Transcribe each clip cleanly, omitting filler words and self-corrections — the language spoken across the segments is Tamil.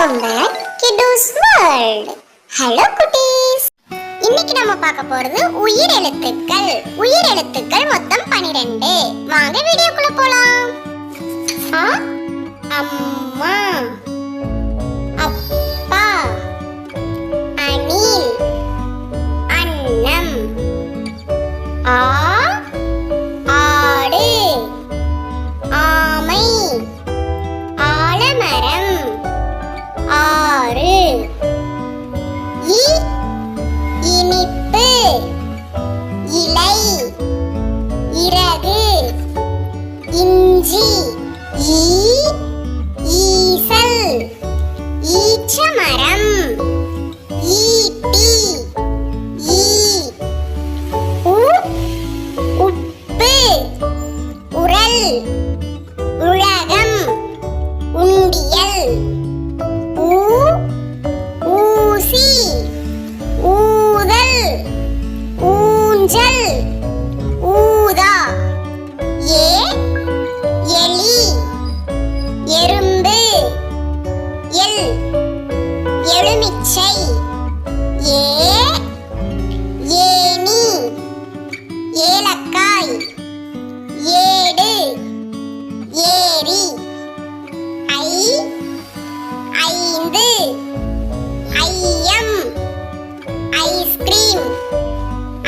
Welcome back Kittu's world. Hello குட்டீஸ், இன்னைக்கு நம்ம பார்க்க போறது உயிர் எழுத்துக்கள். உயிர் எழுத்துக்கள் மொத்தம் 12. வாங்க வீடியோக்குள்ள போலாம். அம்மா, அப்பா, அணில், அன்னம், ஆடு, ஆமை, ஆலமரம், ஆறு, இனிப்பு, இலை, இறகு, இஞ்சி, ஈசல், ஈச்சமரம், ஈட்டி, உப்பு, உரல், உலகம், உண்டியல், ஊசி, ஊதல், ஊஞ்சல், ஊதா, எலி, எறும்பு, எலுமிச்சை, ஏணி, ஏலக்காய், ஏடு, ஏரி, ஐந்து, ஐயம், ஐஸ்கிரீம்,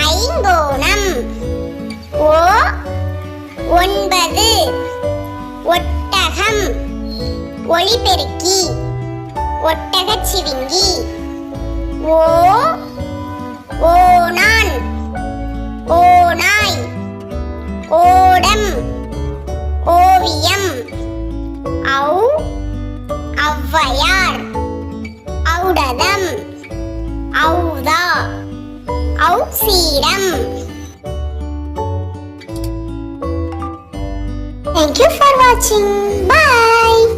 ஐங்கோணம், 9, ஒட்டகம், ஒளிபெருக்கி, ஒட்டகச்சிவிங்கி, ஓணான், ஓநாய், ஓடம், ஓவியம், Avvaiyar, ஔடதம், ஔதா, ஔசீரம். Thank you for watching. Bye.